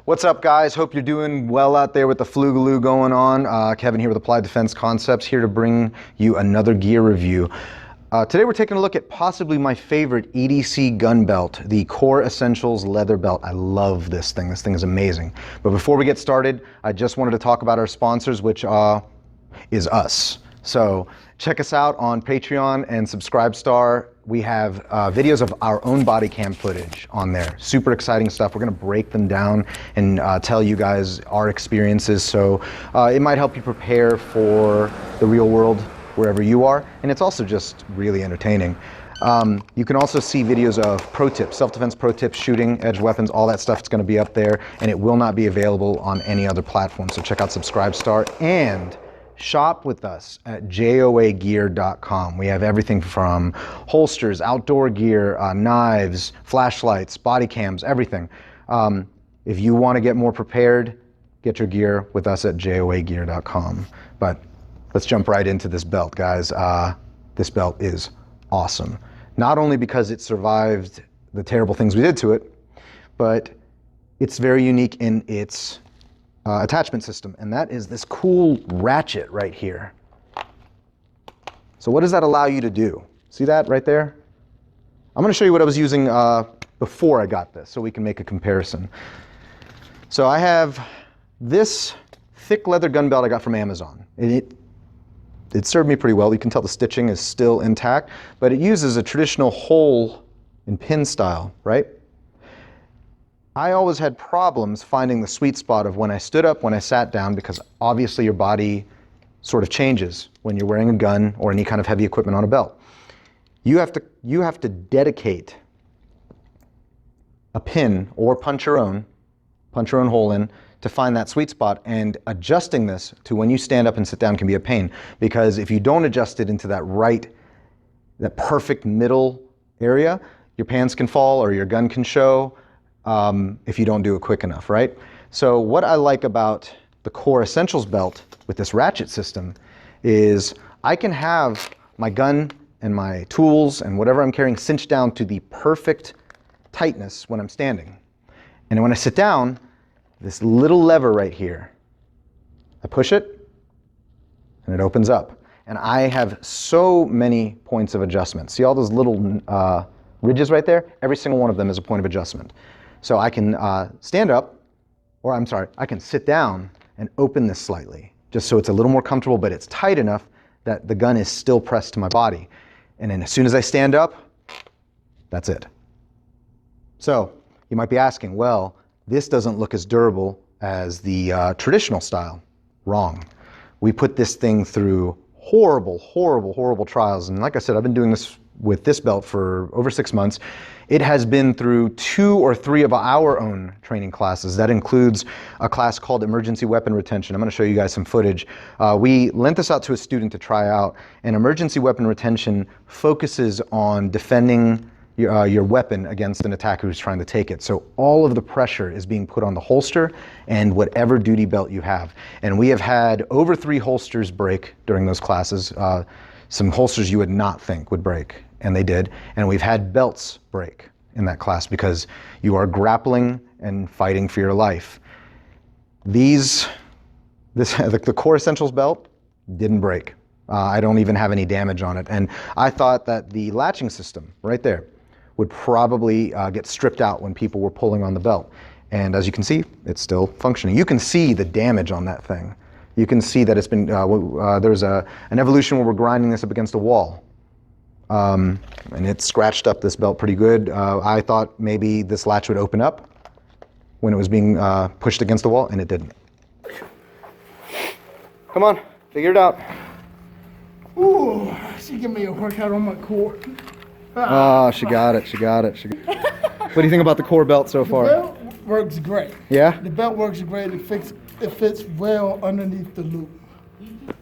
What's up, guys? Hope you're doing well out there with the flugaloo going on. Kevin here with Applied Defense Concepts, here to bring you another gear review. Today we're taking a look at possibly my favorite EDC gun belt, the Core Essentials leather belt. I love this thing. This thing is amazing. But before we get started, I just wanted to talk about our sponsors, which is us. So check us out on Patreon and Subscribestar. We have videos of our own body cam footage on there. Super exciting stuff. We're gonna break them down and tell you guys our experiences. So it might help you prepare for the real world wherever you are. And it's also just really entertaining. You can also see videos of pro tips, self-defense pro tips, shooting, edged weapons, all that stuff is gonna be up there, and it will not be available on any other platform. So check out Subscribestar and shop with us at joagear.com. We have everything from holsters, outdoor gear, knives, flashlights, body cams, everything. If you want to get more prepared, get your gear with us at joagear.com. But let's jump right into this belt, guys. This belt is awesome. Not only because it survived the terrible things we did to it, but it's very unique in its attachment system, and that is this cool ratchet right here. So what does that allow you to do? See that right there? I'm going to show you what I was using before I got this so we can make a comparison. So I have this thick leather gun belt I got from Amazon. It served me pretty well. You can tell the stitching is still intact, but it uses a traditional hole and pin style, right? I always had problems finding the sweet spot of when I stood up, when I sat down, because obviously your body sort of changes when you're wearing a gun or any kind of heavy equipment on a belt. You have to dedicate a pin or punch your own hole in to find that sweet spot, and adjusting this to when you stand up and sit down can be a pain, because if you don't adjust it into that perfect middle area, your pants can fall or your gun can show. If you don't do it quick enough, right? So what I like about the Core Essentials belt with this ratchet system is I can have my gun and my tools and whatever I'm carrying cinched down to the perfect tightness when I'm standing. And when I sit down, this little lever right here, I push it and it opens up. And I have so many points of adjustment. See all those little ridges right there? Every single one of them is a point of adjustment. So I can stand up, or I'm sorry, I can sit down and open this slightly, just so it's a little more comfortable, but it's tight enough that the gun is still pressed to my body. And then as soon as I stand up, that's it. So you might be asking, well, this doesn't look as durable as the traditional style. Wrong. We put this thing through horrible, horrible, horrible trials. And like I said, I've been doing this with this belt for over 6 months. It has been through 2 or 3 of our own training classes. That includes a class called Emergency Weapon Retention. I'm going to show you guys some footage. We lent this out to a student to try out, and Emergency Weapon Retention focuses on defending your weapon against an attacker who's trying to take it. So all of the pressure is being put on the holster and whatever duty belt you have. And we have had over 3 holsters break during those classes. Some holsters you would not think would break, and they did. And we've had belts break in that class because you are grappling and fighting for your life. The Core Essentials belt didn't break. I don't even have any damage on it. And I thought that the latching system right there would probably get stripped out when people were pulling on the belt. And as you can see, it's still functioning. You can see the damage on that thing. You can see that it's been, there's an evolution where we're grinding this up against a wall. And it scratched up this belt pretty good. I thought maybe this latch would open up when it was being pushed against the wall, and it didn't. Come on, figure it out. Ooh, she gave me a workout on my core. Oh, she got it. What do you think about the Core belt so far? The belt works great. Yeah? The belt works great. It fits well underneath the loop.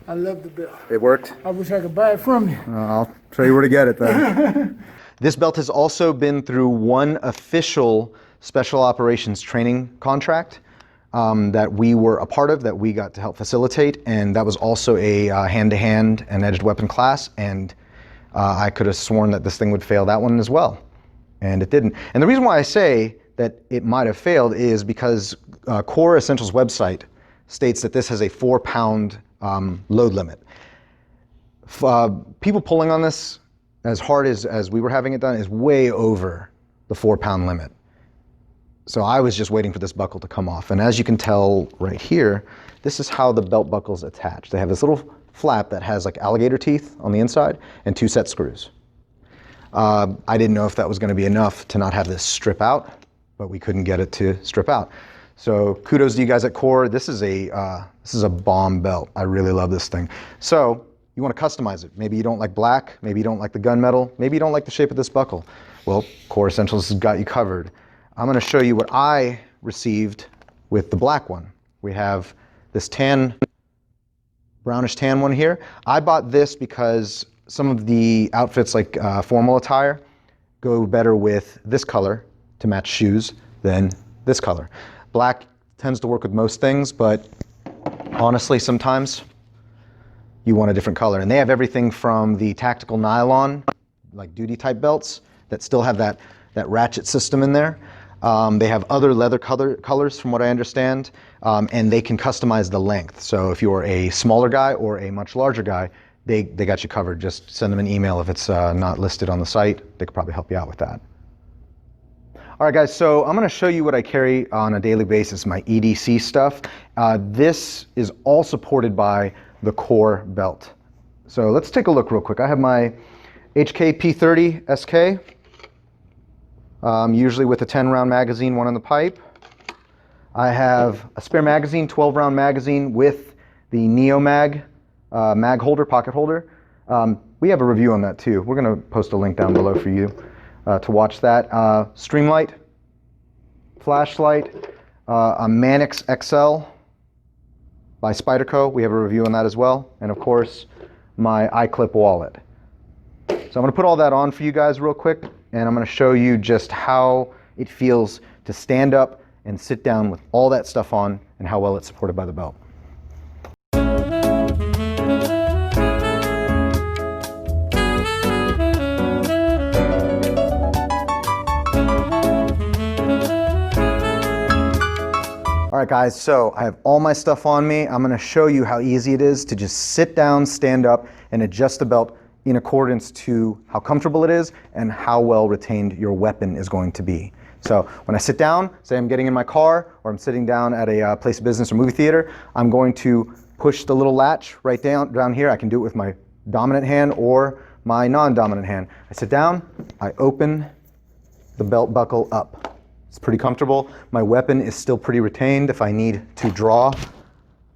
I love the belt. It worked? I wish I could buy it from you. I'll show you where to get it then. This belt has also been through one official special operations training contract that we were a part of, that we got to help facilitate, and that was also a hand-to-hand and edged weapon class, and I could have sworn that this thing would fail that one as well, and it didn't. And the reason why I say that it might have failed is because Core Essentials website states that this has a 4-pound load limit. People pulling on this as hard as we were having it done is way over the 4-pound limit. So I was just waiting for this buckle to come off. And as you can tell right here, this is how the belt buckle's attached. They have this little flap that has like alligator teeth on the inside and 2 set screws. I didn't know if that was going to be enough to not have this strip out, but we couldn't get it to strip out. So kudos to you guys at Core. This is a bomb belt. I really love this thing. So you want to customize it. Maybe you don't like black, maybe you don't like the gunmetal, maybe you don't like the shape of this buckle. Well, Core Essentials has got you covered. I'm going to show you what I received with the black one. We have this brownish tan one here. I bought this because some of the outfits like formal attire go better with this color to match shoes than this color. Black tends to work with most things, but honestly, sometimes you want a different color. And they have everything from the tactical nylon, like duty type belts, that still have that ratchet system in there. They have other leather colors from what I understand, and they can customize the length. So if you're a smaller guy or a much larger guy, they got you covered. Just send them an email if it's not listed on the site. They could probably help you out with that. All right, guys, so I'm going to show you what I carry on a daily basis, my EDC stuff. This is all supported by the Core belt. So let's take a look real quick. I have my HK P30 SK, usually with a 10-round magazine, one in the pipe. I have a spare magazine, 12-round magazine with the Neo Mag mag holder, pocket holder. We have a review on that too. We're going to post a link down below for you to watch that. Streamlight, flashlight, a Manix XL by Spyderco. We have a review on that as well. And of course, my iClip wallet. So I'm going to put all that on for you guys real quick, and I'm going to show you just how it feels to stand up and sit down with all that stuff on and how well it's supported by the belt. All right, guys, so I have all my stuff on me. I'm going to show you how easy it is to just sit down, stand up, and adjust the belt in accordance to how comfortable it is and how well retained your weapon is going to be. So when I sit down, say I'm getting in my car or I'm sitting down at a place of business or movie theater, I'm going to push the little latch right down here. I can do it with my dominant hand or my non-dominant hand. I sit down, I open the belt buckle up. It's pretty comfortable. My weapon is still pretty retained. If I need to draw,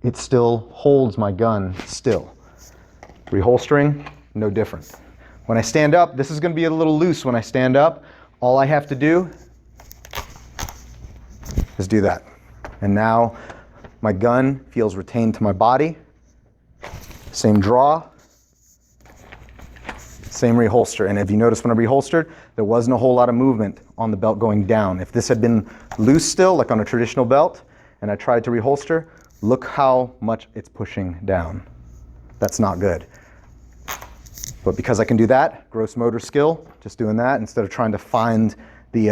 it still holds my gun still. Reholstering, no different. When I stand up, this is going to be a little loose when I stand up. All I have to do is do that. And now my gun feels retained to my body. Same draw, same reholster. And if you notice when I reholstered, there wasn't a whole lot of movement on the belt going down. If this had been loose still, like on a traditional belt, and I tried to reholster, look how much it's pushing down. That's not good. But because I can do that, gross motor skill, just doing that, instead of trying to find the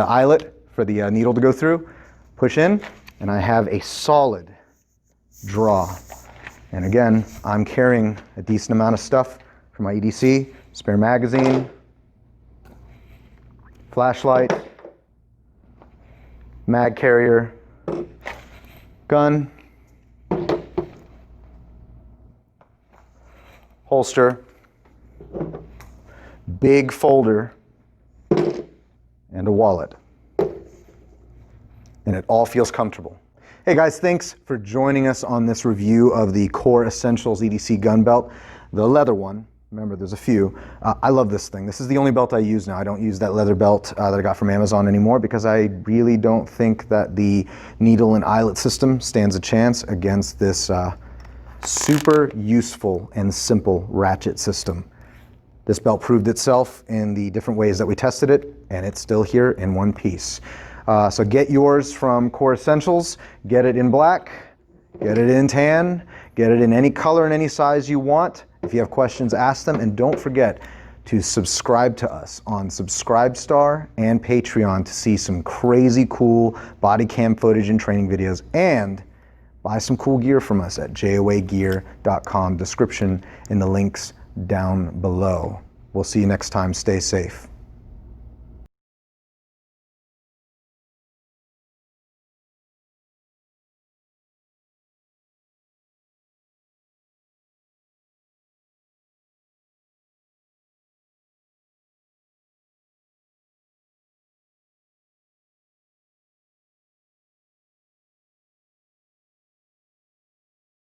eyelet for the needle to go through, push in, and I have a solid draw. And again, I'm carrying a decent amount of stuff for my EDC, spare magazine, flashlight, mag carrier, gun, holster, big folder, and a wallet. And it all feels comfortable. Hey guys, thanks for joining us on this review of the Core Essentials EDC gun belt, the leather one. Remember, there's a few. I love this thing. This is the only belt I use now. I don't use that leather belt that I got from Amazon anymore because I really don't think that the needle and eyelet system stands a chance against this super useful and simple ratchet system. This belt proved itself in the different ways that we tested it, and it's still here in one piece. So get yours from Core Essentials. Get it in black, get it in tan, get it in any color and any size you want. If you have questions, ask them, and don't forget to subscribe to us on Subscribestar and Patreon to see some crazy cool body cam footage and training videos, and buy some cool gear from us at joagear.com. Description in the links down below. We'll see you next time. Stay safe.